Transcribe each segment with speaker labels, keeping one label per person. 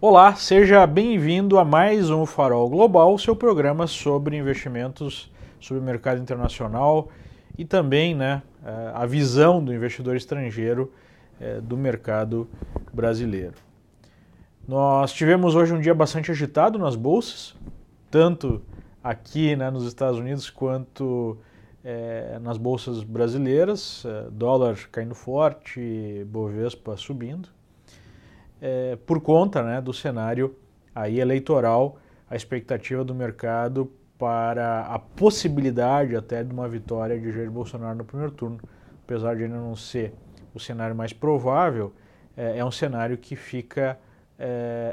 Speaker 1: Olá, seja bem-vindo a mais um Farol Global, seu programa sobre investimentos, sobre o mercado internacional e também a visão do investidor estrangeiro do mercado brasileiro. Nós tivemos hoje um dia bastante agitado nas bolsas, tanto aqui nos Estados Unidos quanto nas bolsas brasileiras, dólar caindo forte, Bovespa subindo. Por conta do cenário aí eleitoral, a expectativa do mercado para a possibilidade até de uma vitória de Jair Bolsonaro no primeiro turno, apesar de ainda não ser o cenário mais provável, é um cenário que fica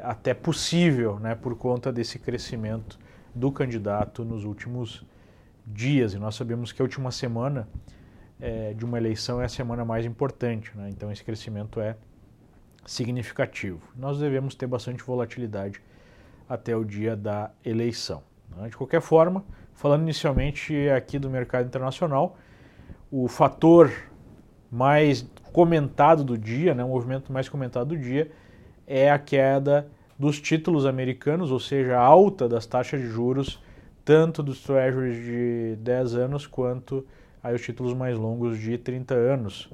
Speaker 1: até possível, por conta desse crescimento do candidato nos últimos dias. E nós sabemos que a última semana de uma eleição é a semana mais importante, então esse crescimento é significativo. Nós devemos ter bastante volatilidade até o dia da eleição. De qualquer forma, falando inicialmente aqui do mercado internacional, o fator mais comentado do dia, o movimento mais comentado do dia, é a queda dos títulos americanos, ou seja, a alta das taxas de juros, tanto dos treasuries de 10 anos quanto aí os títulos mais longos de 30 anos.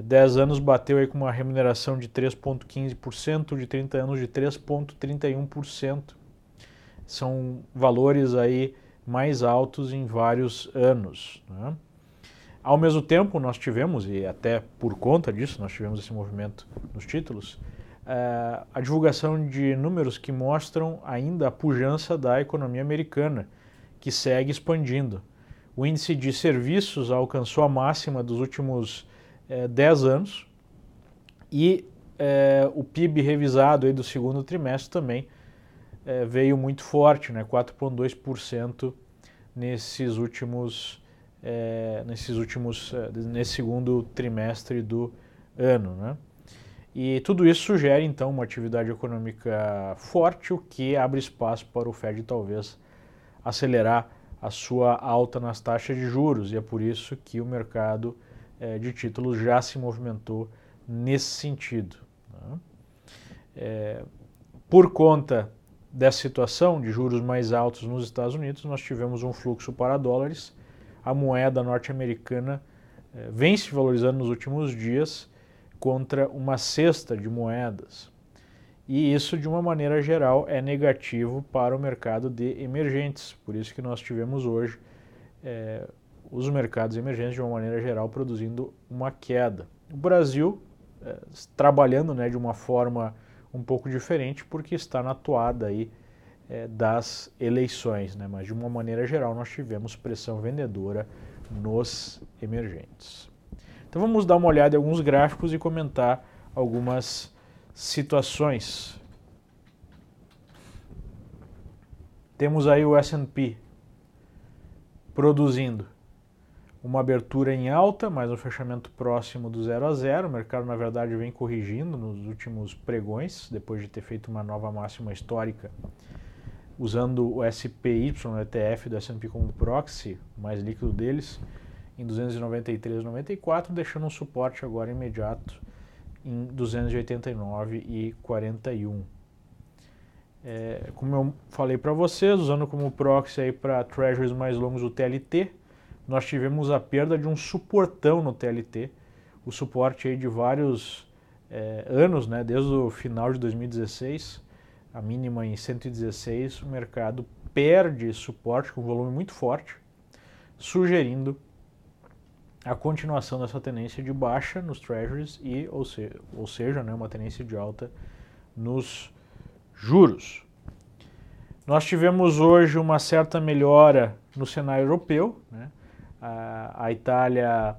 Speaker 1: 10 anos bateu aí com uma remuneração de 3,15%, de 30 anos de 3,31%. São valores aí mais altos em vários anos. Ao mesmo tempo, nós tivemos, e até por conta disso, nós tivemos esse movimento nos títulos, a divulgação de números que mostram ainda a pujança da economia americana, que segue expandindo. O índice de serviços alcançou a máxima dos últimos 10 anos e o PIB revisado aí do segundo trimestre também veio muito forte, 4,2% nesse segundo trimestre do ano. E tudo isso sugere então uma atividade econômica forte, o que abre espaço para o Fed talvez acelerar a sua alta nas taxas de juros, e é por isso que o mercado de títulos já se movimentou nesse sentido. Por conta dessa situação de juros mais altos nos Estados Unidos, nós tivemos um fluxo para dólares. A moeda norte-americana vem se valorizando nos últimos dias contra uma cesta de moedas. E isso, de uma maneira geral, é negativo para o mercado de emergentes. Por isso que nós tivemos hoje os mercados emergentes, de uma maneira geral, produzindo uma queda. O Brasil trabalhando de uma forma um pouco diferente, porque está na toada aí, das eleições, mas de uma maneira geral nós tivemos pressão vendedora nos emergentes. Então vamos dar uma olhada em alguns gráficos e comentar algumas situações. Temos aí o S&P produzindo uma abertura em alta, mas um fechamento próximo do 0 a 0. O mercado, na verdade, vem corrigindo nos últimos pregões, depois de ter feito uma nova máxima histórica, usando o SPY, o ETF do S&P como proxy, mais líquido deles, em 293,94, deixando um suporte agora imediato em 289,41. Como eu falei para vocês, usando como proxy para treasuries mais longos o TLT, nós tivemos a perda de um suportão no TLT, o suporte aí de vários anos, desde o final de 2016, a mínima em 116, o mercado perde suporte com volume muito forte, sugerindo a continuação dessa tendência de baixa nos treasuries e, ou seja, uma tendência de alta nos juros. Nós tivemos hoje uma certa melhora no cenário europeu, A Itália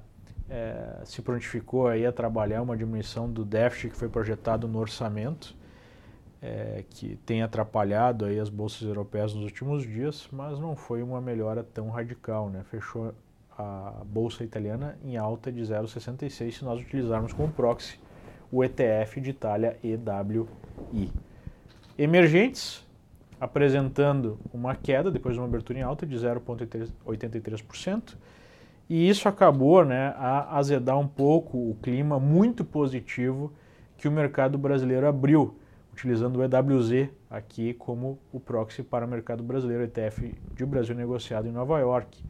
Speaker 1: se prontificou aí a trabalhar uma diminuição do déficit que foi projetado no orçamento, que tem atrapalhado aí as bolsas europeias nos últimos dias, mas não foi uma melhora tão radical, Fechou a bolsa italiana em alta de 0,66 se nós utilizarmos como proxy o ETF de Itália EWI. Emergentes apresentando uma queda depois de uma abertura em alta de 0,83%, e isso acabou a azedar um pouco o clima muito positivo que o mercado brasileiro abriu utilizando o EWZ aqui como o proxy para o mercado brasileiro, ETF de Brasil negociado em Nova York.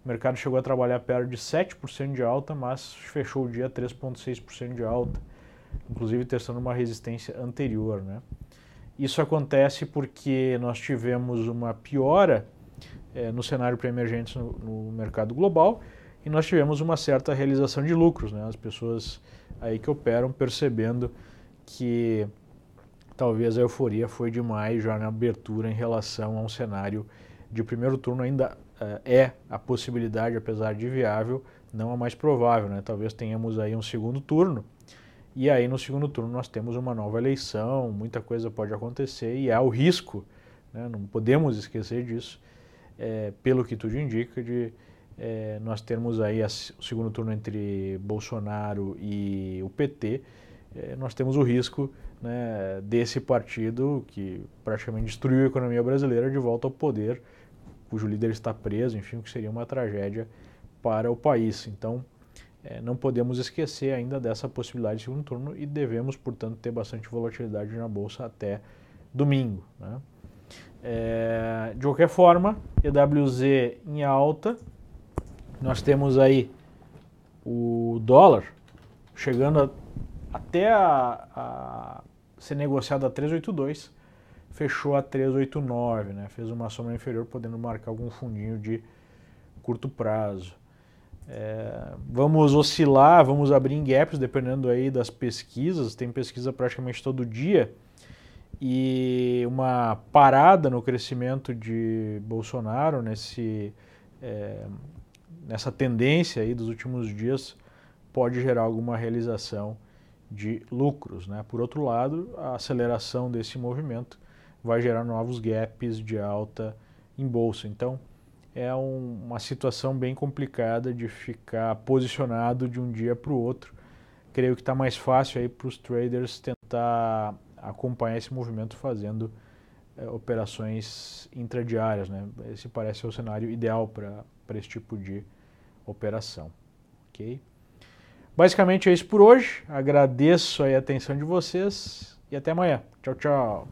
Speaker 1: O mercado chegou a trabalhar perto de 7% de alta, mas fechou o dia 3,6% de alta, inclusive testando uma resistência anterior, né? Isso acontece porque nós tivemos uma piora no cenário para emergentes no mercado global e nós tivemos uma certa realização de lucros, né? As pessoas aí que operam percebendo que talvez a euforia foi demais já na abertura em relação a um cenário de primeiro turno. Ainda é a possibilidade, apesar de viável, não a mais provável, né? Talvez tenhamos aí um segundo turno, e aí no segundo turno nós temos uma nova eleição, muita coisa pode acontecer e há o risco, né? Não podemos esquecer disso, pelo que tudo indica, de nós termos aí o segundo turno entre Bolsonaro e o PT, nós temos o risco, né, desse partido que praticamente destruiu a economia brasileira de volta ao poder, cujo líder está preso, enfim, que seria uma tragédia para o país. Então, não podemos esquecer ainda dessa possibilidade de segundo turno e devemos, portanto, ter bastante volatilidade na Bolsa até domingo, né? De qualquer forma, EWZ em alta, nós temos aí o dólar chegando até a ser negociado a 3,82, fechou a 3,89, né? Fez uma sombra inferior, podendo marcar algum fundinho de curto prazo. Vamos oscilar, vamos abrir em gaps, dependendo aí das pesquisas. Tem pesquisa praticamente todo dia, e uma parada no crescimento de Bolsonaro nessa tendência aí dos últimos dias pode gerar alguma realização de lucros, né? Por outro lado, a aceleração desse movimento vai gerar novos gaps de alta em bolsa. Então, é uma situação bem complicada de ficar posicionado de um dia para o outro. Creio que está mais fácil aí para os traders tentar acompanhar esse movimento fazendo operações intradiárias, né? Esse parece ser o cenário ideal para esse tipo de operação, ok? Basicamente é isso por hoje. Agradeço aí a atenção de vocês e até amanhã. Tchau, tchau.